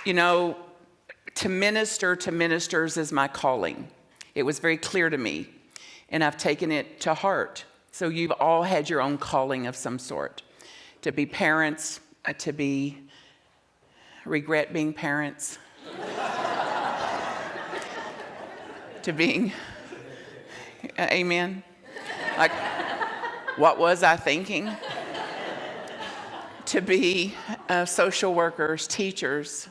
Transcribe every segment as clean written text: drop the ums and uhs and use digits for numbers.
You know, to minister to ministers is my calling. It was very clear to me, and I've taken it to heart. So you've all had your own calling of some sort. To be parents, to regret being parents, to being, amen? Like, what was I thinking? To be social workers, teachers,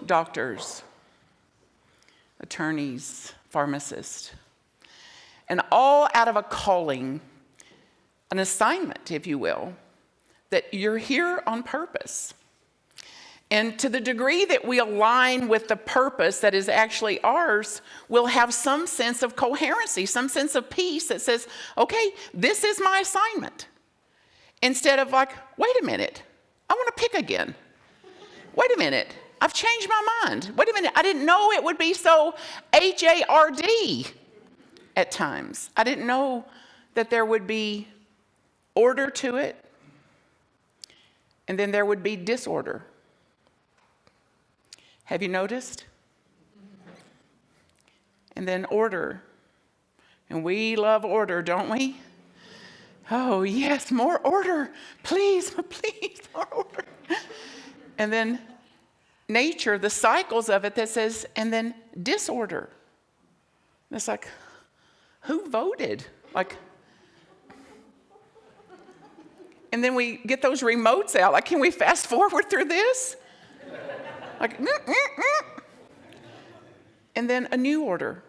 doctors, attorneys, pharmacists, and all out of a calling, an assignment, if you will, that you're here on purpose. And to the degree that we align with the purpose that is actually ours, we'll have some sense of coherency, some sense of peace that says, okay, this is my assignment. Instead of like, wait a minute, I want to pick again. Wait a minute, I've changed my mind. Wait a minute, I didn't know it would be so H-A-R-D at times. I didn't know that there would be order to it, and then there would be disorder. Have you noticed? And then order. And we love order, don't we? Oh, yes, more order. Please, please, more order. And then nature, the cycles of it that says, and then disorder. And it's like, who voted? Like, and then we get those remotes out. Like, can we fast forward through this? Like, and then a new order,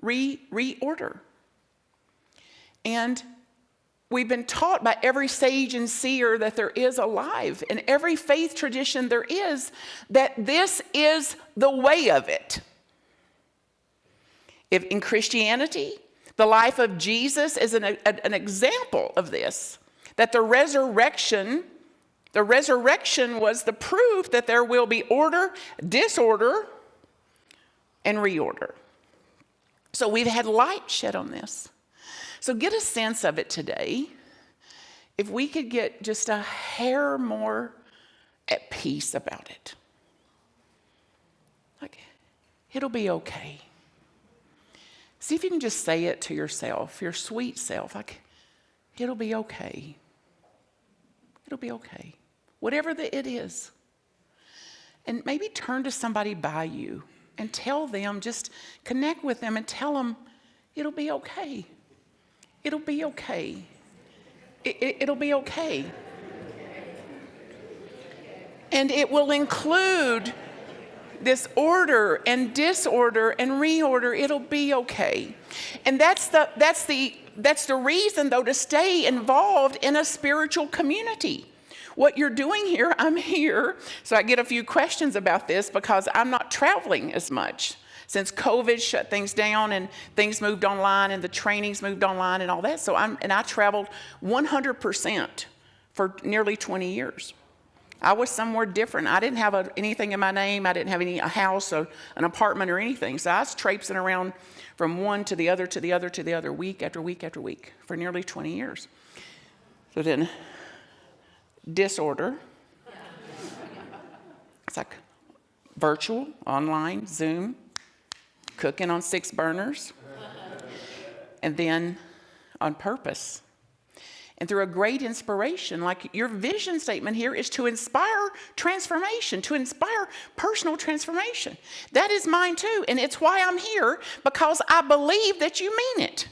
reorder. And we've been taught by every sage and seer that there is alive, in every faith tradition there is, that this is the way of it. If in Christianity, the life of Jesus is an example of this, that the resurrection was the proof that there will be order, disorder, and reorder. So we've had light shed on this. So get a sense of it today. If we could get just a hair more at peace about it. Like, it'll be okay. See if you can just say it to yourself, your sweet self, like, it'll be okay. It'll be okay. Whatever it is. And maybe turn to somebody by you and tell them, just connect with them and tell them, it'll be okay. It'll be okay. It'll be okay. And it will include this order and disorder and reorder. It'll be okay. And that's the reason, though, to stay involved in a spiritual community. What you're doing here, I'm here. So I get a few questions about this because I'm not traveling as much. Since COVID shut things down and things moved online and the trainings moved online and all that. So I traveled 100% for nearly 20 years. I was somewhere different. I didn't have anything in my name. I didn't have a house or an apartment or anything. So I was traipsing around from one to the other, to the other, to the other, week after week after week for nearly 20 years. So then, disorder. It's like virtual, online, Zoom, cooking on 6 burners, and then on purpose. And through a great inspiration, like your vision statement here is to inspire transformation, to inspire personal transformation. That is mine too, and it's why I'm here, because I believe that you mean it.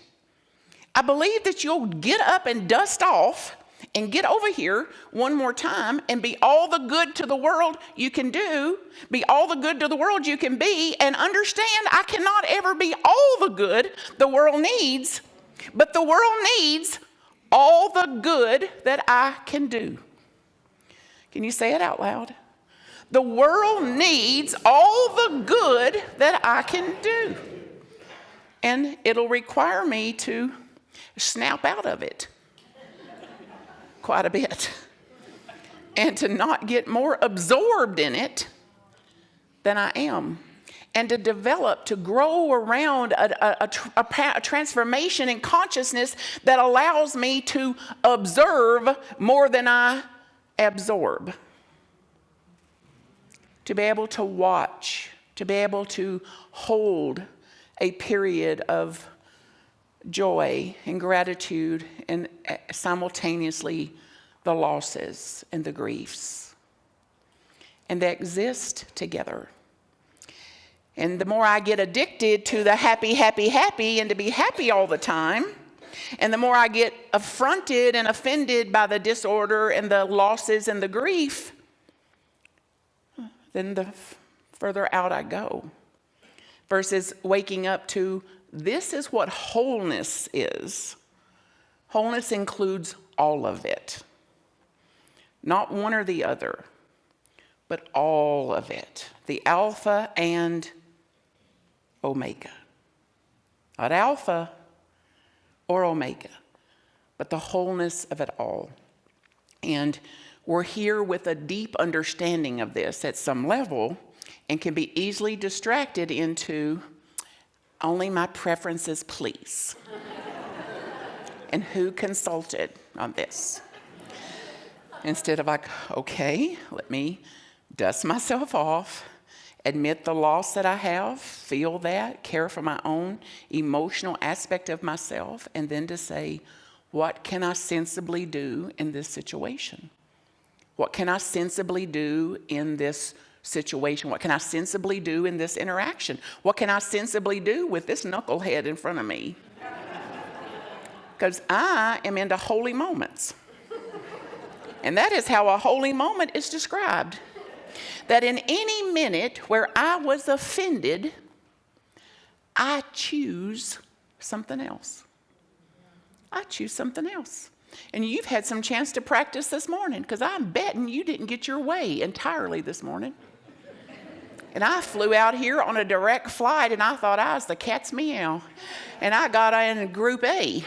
I believe that you'll get up and dust off and get over here one more time and be all the good to the world you can do, be all the good to the world you can be, and understand I cannot ever be all the good the world needs, but the world needs all the good that I can do. Can you say it out loud? The world needs all the good that I can do. And it'll require me to snap out of it quite a bit and to not get more absorbed in it than I am. And to develop, to grow around a transformation in consciousness that allows me to observe more than I absorb. to be able to watch, to be able to hold a period of joy and gratitude and simultaneously the losses and the griefs. And they exist together. And the more I get addicted to the happy, happy, happy, and to be happy all the time, and the more I get affronted and offended by the disorder and the losses and the grief, then the further out I go. Versus waking up to, this is what wholeness is. Wholeness includes all of it. Not one or the other, but all of it. The Alpha and Omega. Not Alpha or Omega, but the wholeness of it all. And we're here with a deep understanding of this at some level, and can be easily distracted into only my preferences, please. And who consulted on this? Instead of like, okay, let me dust myself off, admit the loss that I have, feel that, care for my own emotional aspect of myself, and then to say, what can I sensibly do in this situation? What can I sensibly do in this situation? What can I sensibly do in this interaction? What can I sensibly do with this knucklehead in front of me? Because I am into holy moments. And that is how a holy moment is described. That in any minute where I was offended, I choose something else. I choose something else. And you've had some chance to practice this morning, because I'm betting you didn't get your way entirely this morning. And I flew out here on a direct flight, and I thought I was the cat's meow. And I got in Group A.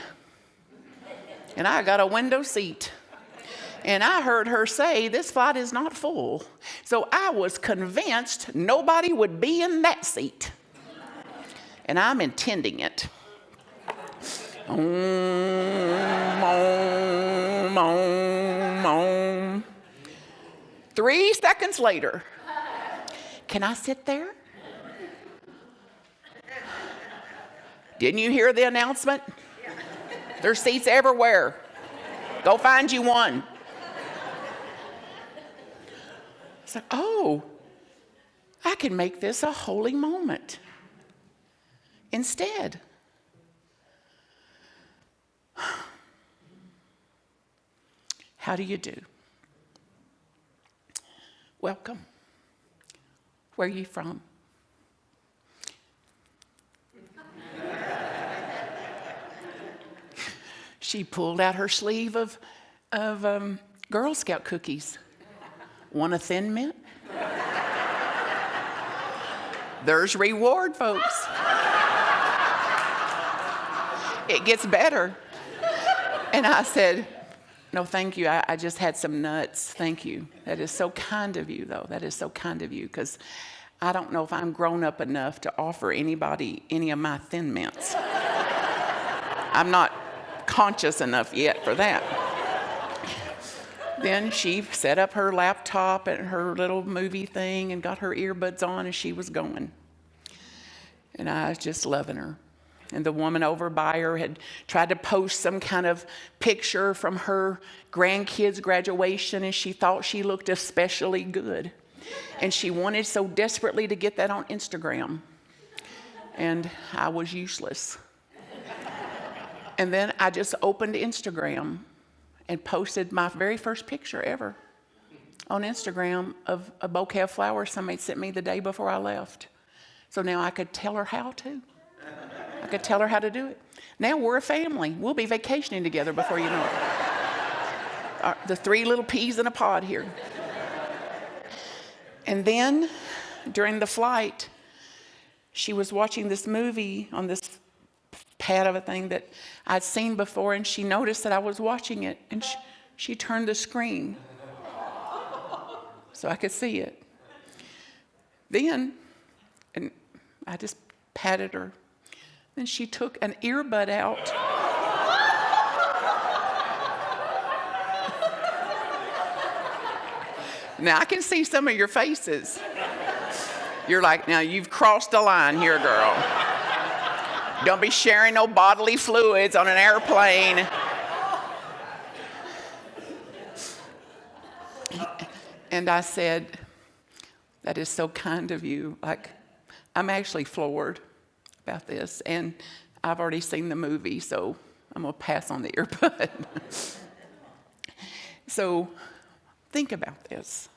And I got a window seat. And I heard her say, this flight is not full. So I was convinced nobody would be in that seat. And I'm intending it. 3 seconds later, can I sit there? Didn't you hear the announcement? There's seats everywhere. Go find you one. It's like, oh, I can make this a holy moment. Instead, how do you do? Welcome. Where are you from? She pulled out her sleeve of Girl Scout cookies. Want a Thin Mint? There's reward, folks. It gets better. And I said, no, thank you. I just had some nuts. Thank you. That is so kind of you, though. That is so kind of you, because I don't know if I'm grown up enough to offer anybody any of my Thin Mints. I'm not conscious enough yet for that. Then she set up her laptop and her little movie thing and got her earbuds on, and she was going. And I was just loving her. And the woman over by her had tried to post some kind of picture from her grandkids' graduation, and she thought she looked especially good. And she wanted so desperately to get that on Instagram. And I was useless. And then I just opened Instagram and posted my very first picture ever on Instagram of a bouquet of flowers somebody sent me the day before I left. So now I could tell her how to. I could tell her how to do it. Now we're a family. We'll be vacationing together before you know it. The 3 little peas in a pod here. And then during the flight, she was watching this movie on this pad of a thing that I'd seen before, and she noticed that I was watching it, and she turned the screen so I could see it. Then, and I just patted her. Then she took an earbud out. Now, I can see some of your faces. You're like, now you've crossed the line here, girl. Don't be sharing no bodily fluids on an airplane. And I said, that is so kind of you. Like, I'm actually floored about this. And I've already seen the movie, so I'm going to pass on the earbud. So think about this.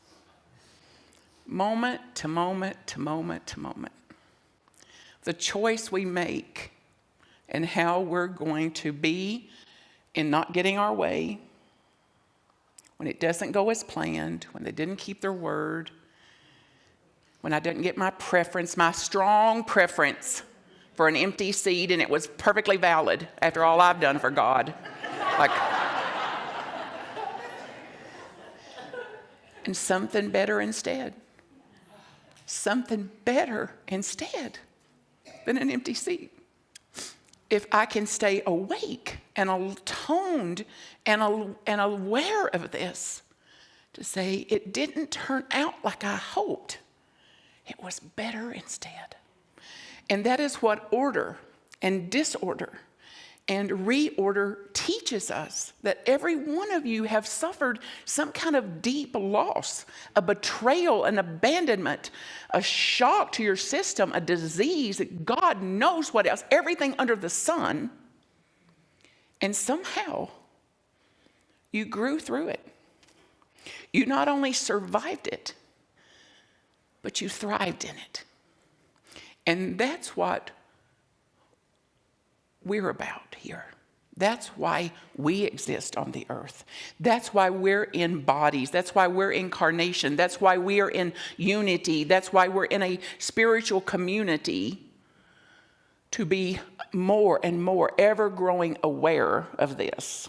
Moment to moment to moment to moment. The choice we make and how we're going to be in not getting our way, when it doesn't go as planned, when they didn't keep their word, when I didn't get my preference, my strong preference for an empty seat, and it was perfectly valid after all I've done for God. Like, and something better instead. Something better instead than an empty seat. If I can stay awake and atoned and aware of this, to say it didn't turn out like I hoped, it was better instead. And that is what order and disorder and reorder teaches us, that every one of you have suffered some kind of deep loss, a betrayal, an abandonment, a shock to your system, a disease, that God knows what else, everything under the sun. And somehow you grew through it. You not only survived it, but you thrived in it. And that's what we're about here. That's why we exist on the earth. That's why we're in bodies. That's why we're incarnation. That's why we are in unity. That's why we're in a spiritual community, to be more and more ever growing aware of this.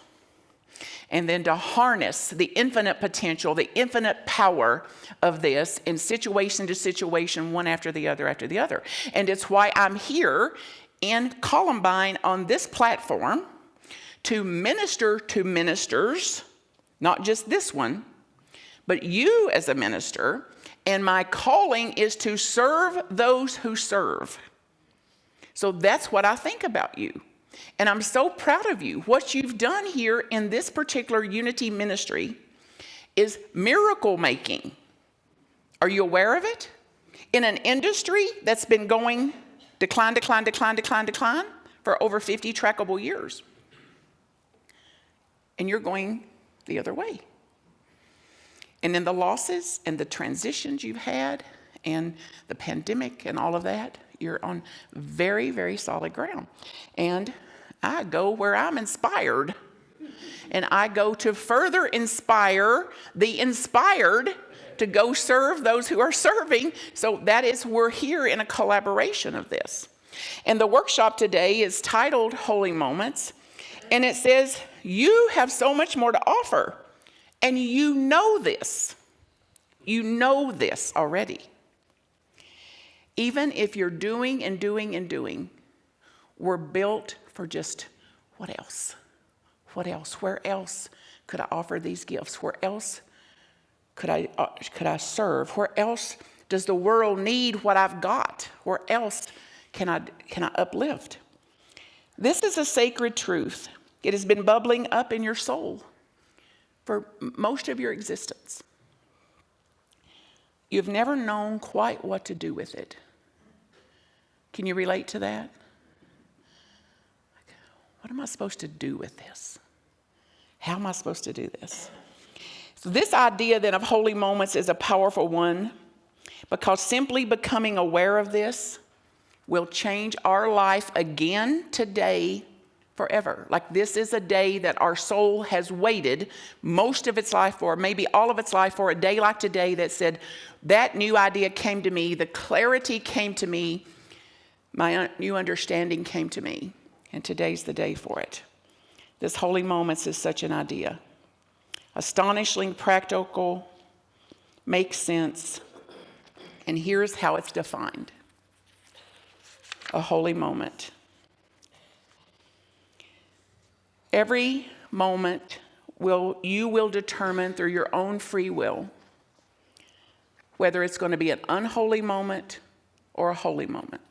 And then to harness the infinite potential, the infinite power of this in situation to situation, one after the other after the other. And it's why I'm here in Columbine on this platform to minister to ministers, not just this one, but you as a minister. And my calling is to serve those who serve. So that's what I think about you. And I'm so proud of you. What you've done here in this particular unity ministry is miracle making. Are you aware of it? In an industry that's been going decline for over 50 trackable years. And you're going the other way. And in the losses and the transitions you've had and the pandemic and all of that, you're on very, very solid ground. And I go where I'm inspired. And I go to further inspire the inspired to go serve those who are serving. So that is, we're here in a collaboration of this. And the workshop today is titled Holy Moments. And it says, you have so much more to offer. And you know this. You know this already. Even if you're doing and doing and doing, we're built for just what else? What else? Where else could I offer these gifts? Where else could I serve? Where else does the world need what I've got? Where else can I uplift? This is a sacred truth. It has been bubbling up in your soul for most of your existence. You've never known quite what to do with it. Can you relate to that? What am I supposed to do with this? How am I supposed to do this? So this idea then of holy moments is a powerful one, because simply becoming aware of this will change our life again today forever. Like, this is a day that our soul has waited most of its life for, maybe all of its life for, a day like today that said, that new idea came to me, the clarity came to me, my new understanding came to me, and today's the day for it. This holy moments is such an idea. Astonishingly practical, makes sense, and here's how it's defined. A holy moment. Every moment you will determine through your own free will whether it's going to be an unholy moment or a holy moment.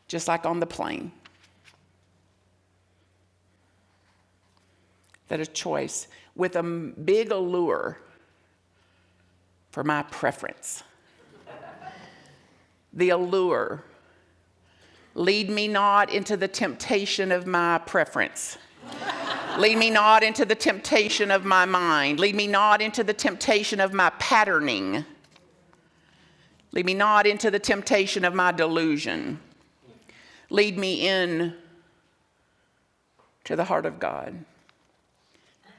Just like on the plane. That a choice with a big allure for my preference. The allure. Lead me not into the temptation of my preference. Lead me not into the temptation of my mind. Lead me not into the temptation of my patterning. Lead me not into the temptation of my delusion. Lead me in to the heart of God.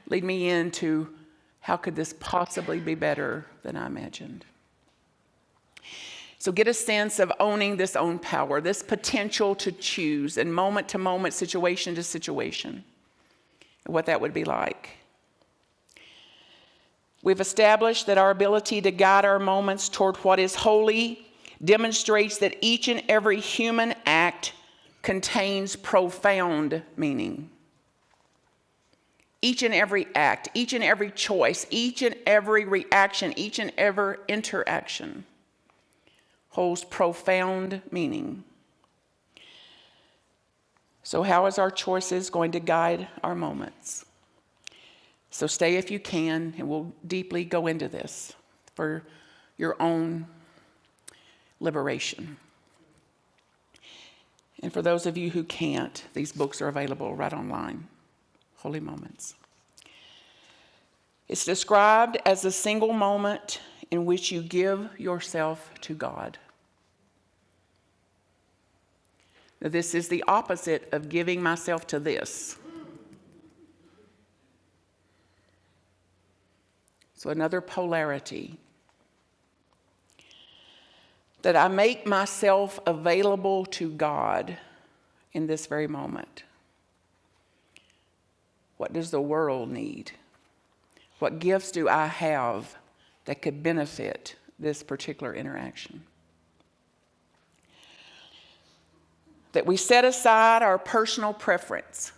Lead me into how could this possibly be better than I imagined. So get a sense of owning this own power, this potential to choose and moment to moment, situation to situation, and what that would be like. We've established that our ability to guide our moments toward what is holy demonstrates that each and every human act contains profound meaning. Each and every act, each and every choice, each and every reaction, each and every interaction holds profound meaning. So how is our choices going to guide our moments? So stay if you can, and we'll deeply go into this for your own liberation. And for those of you who can't, these books are available right online. Holy Moments. It's described as a single moment in which you give yourself to God. Now, this is the opposite of giving myself to this. So another polarity. That I make myself available to God in this very moment. What does the world need? What gifts do I have that could benefit this particular interaction? That we set aside our personal preference.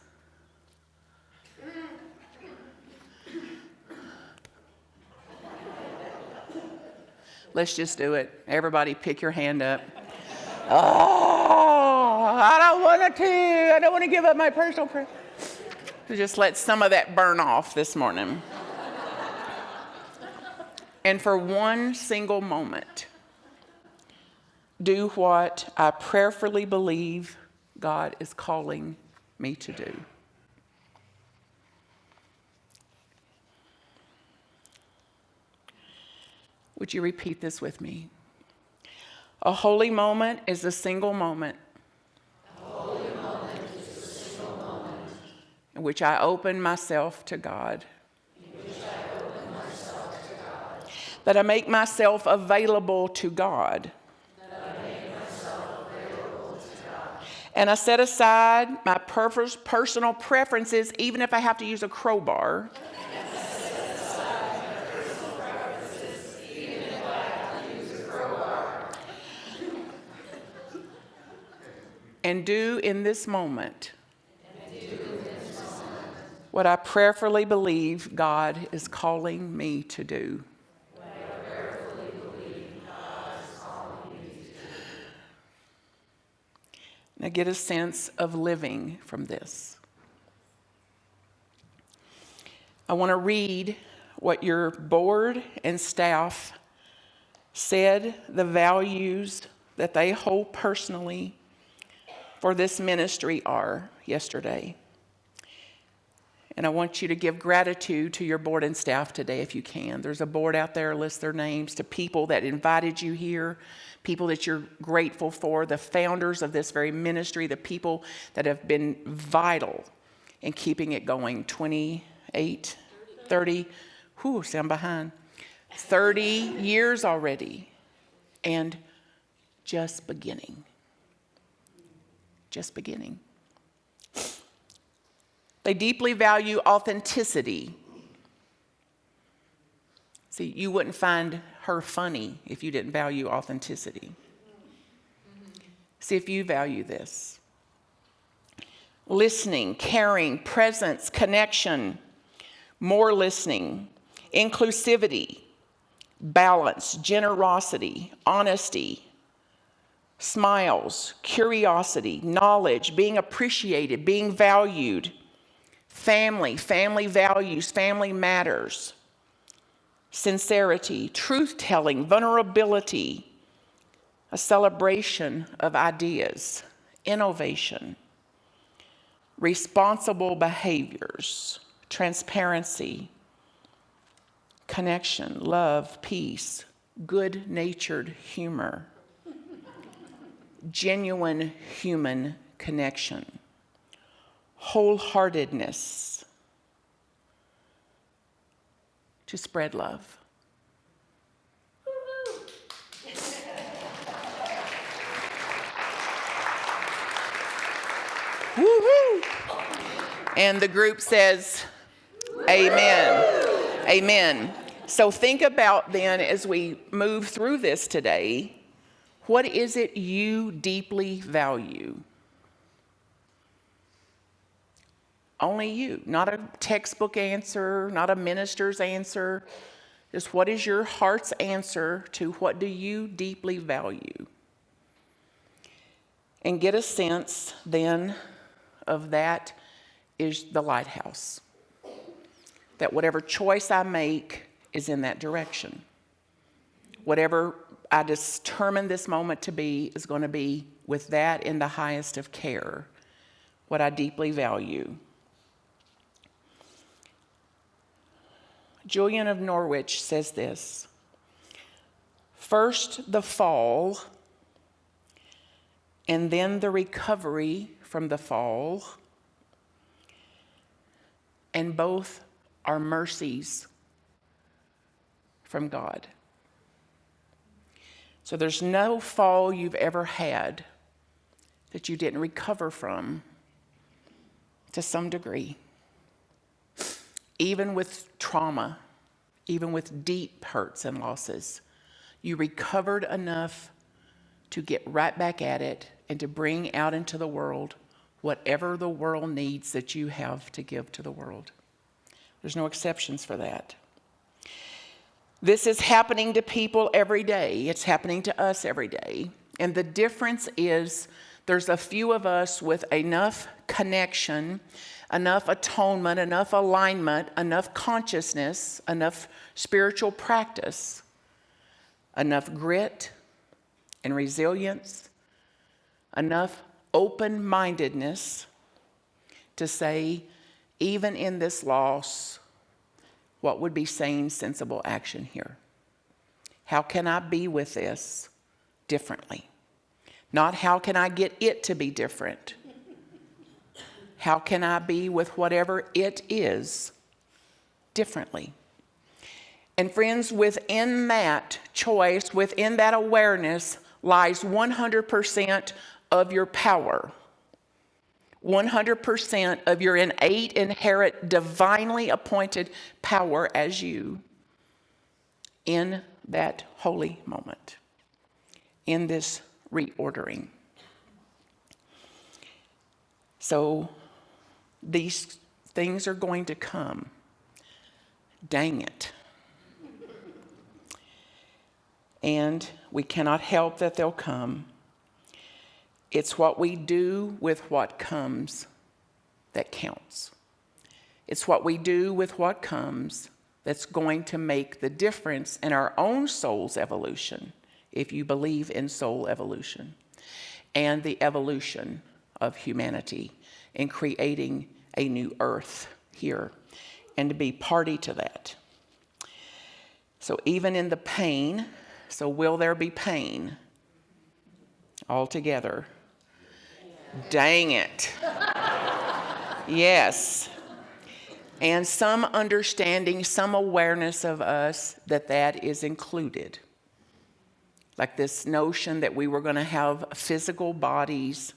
Let's just do it. Everybody pick your hand up. Oh, I don't want to. I don't want to give up my personal preference. So just let some of that burn off this morning. And for one single moment, do what I prayerfully believe God is calling me to do. Would you repeat this with me? A holy moment is a single moment. A holy moment is a single moment in which I open myself to God. That I make myself available to God. And I set aside my personal preferences, even if I have to use a crowbar. And do in this moment what I prayerfully believe God is calling me to do. Now get a sense of living from this. I want to read what your board and staff said the values that they hold personally for this ministry are yesterday. And I want you to give gratitude to your board and staff today if you can. There's a board out there, list their names to people that invited you here, people that you're grateful for, the founders of this very ministry, the people that have been vital in keeping it going. 28, 30, see, I'm behind. 30 years already, and just beginning. Just beginning. They deeply value authenticity. See, you wouldn't find her funny if you didn't value authenticity. See if you value this. Listening, caring, presence, connection, more listening, inclusivity, balance, generosity, honesty, smiles, curiosity, knowledge, being appreciated, being valued, family values, family matters, sincerity, truth-telling, vulnerability, a celebration of ideas, innovation, responsible behaviors, transparency, connection, love, peace, good-natured humor, genuine human connection, wholeheartedness, to spread love. Woo-hoo. And the group says, amen. Amen. So think about then, as we move through this today, what is it you deeply value? Only you, not a textbook answer, not a minister's answer. Just what is your heart's answer to what do you deeply value? And get a sense then of that is the lighthouse. That whatever choice I make is in that direction. Whatever I determine this moment to be is going to be with that in the highest of care, what I deeply value. Julian of Norwich says this: first the fall, and then the recovery from the fall, and both are mercies from God. So there's no fall you've ever had that you didn't recover from to some degree. Even with trauma, even with deep hurts and losses, you recovered enough to get right back at it and to bring out into the world whatever the world needs that you have to give to the world. There's no exceptions for that. This is happening to people every day. It's happening to us every day. And the difference is there's a few of us with enough connection, enough atonement, enough alignment, enough consciousness, enough spiritual practice, enough grit and resilience, enough open-mindedness to say, even in this loss, what would be sane, sensible action here? How can I be with this differently? Not how can I get it to be different? How can I be with whatever it is differently? And friends, within that choice, within that awareness, lies 100% of your power. 100% of your innate, inherent, divinely appointed power as you in that holy moment, in this reordering. So these things are going to come. Dang it. And we cannot help that they'll come. It's what we do with what comes that counts. It's what we do with what comes that's going to make the difference in our own soul's evolution, if you believe in soul evolution, and the evolution of humanity in creating a new earth here, and to be party to that. So even in the pain, so will there be pain altogether? Dang it. Yes. And some understanding, some awareness of us that that is included. Like this notion that we were going to have physical bodies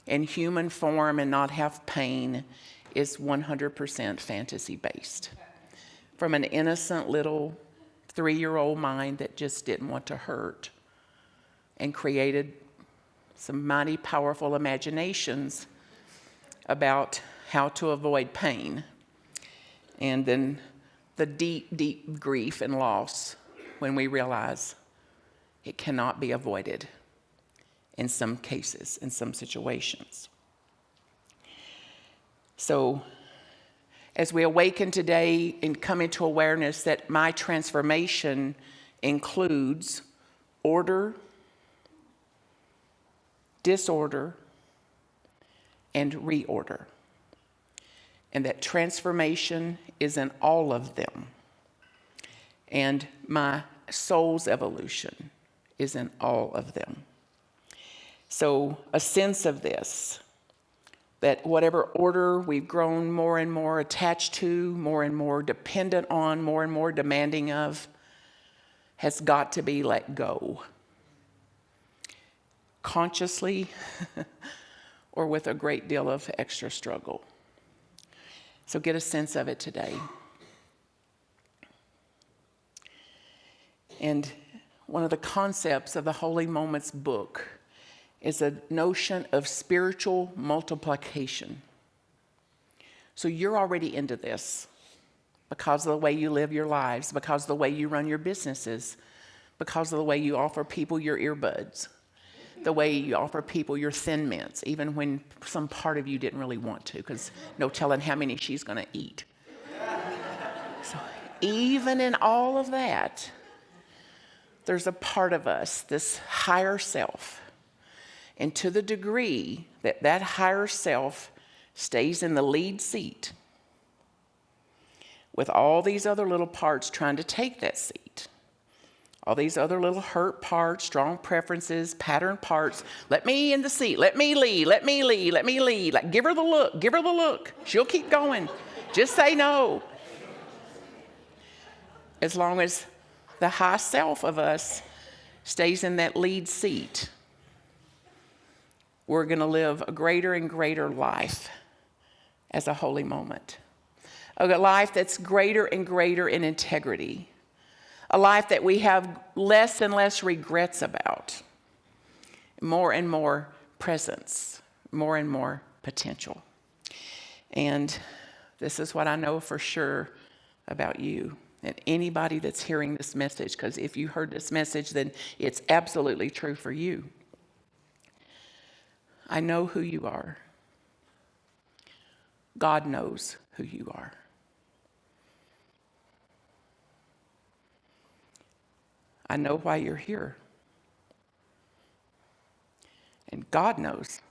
in human form and not have pain is 100% fantasy-based. From an innocent little 3-year-old mind that just didn't want to hurt and created some mighty powerful imaginations about how to avoid pain. And then the deep, deep grief and loss when we realize it cannot be avoided in some cases, in some situations. So, as we awaken today and come into awareness that my transformation includes order, disorder, and reorder, and that transformation is in all of them, and my soul's evolution is in all of them. So a sense of this, that whatever order we've grown more and more attached to, more and more dependent on, more and more demanding of, has got to be let go. Consciously or with a great deal of extra struggle. So get a sense of it today. And one of the concepts of the Holy Moments book is a notion of spiritual multiplication. So you're already into this because of the way you live your lives, because of the way you run your businesses, because of the way you offer people your earbuds, the way you offer people your Thin Mints, even when some part of you didn't really want to, because no telling how many she's going to eat. So even in all of that, there's a part of us, this higher self. And to the degree that that higher self stays in the lead seat with all these other little parts trying to take that seat, all these other little hurt parts, strong preferences, pattern parts, let me in the seat, let me lead, let me lead, let me lead. Like, give her the look. She'll keep going. Just say no. As long as the high self of us stays in that lead seat, we're going to live a greater and greater life as a holy moment. A life that's greater and greater in integrity. A life that we have less and less regrets about. More and more presence. More and more potential. And this is what I know for sure about you and anybody that's hearing this message, because if you heard this message, then it's absolutely true for you. I know who you are. God knows who you are. I know why you're here. And God knows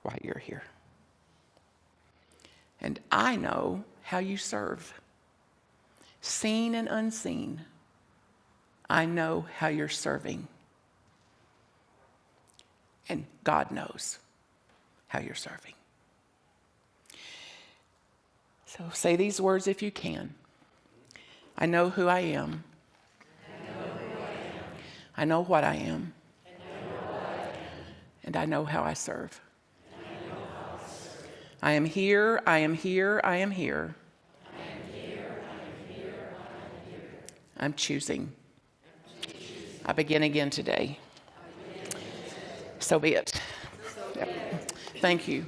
why you're here. And I know how you serve. Seen and unseen, I know how you're serving. And God knows how you're serving. So say these words if you can. I know who I am. I know what I am. And I know how I serve. I am here, I am here, I am here. I'm choosing. I begin again today. So be it. Yep. Thank you.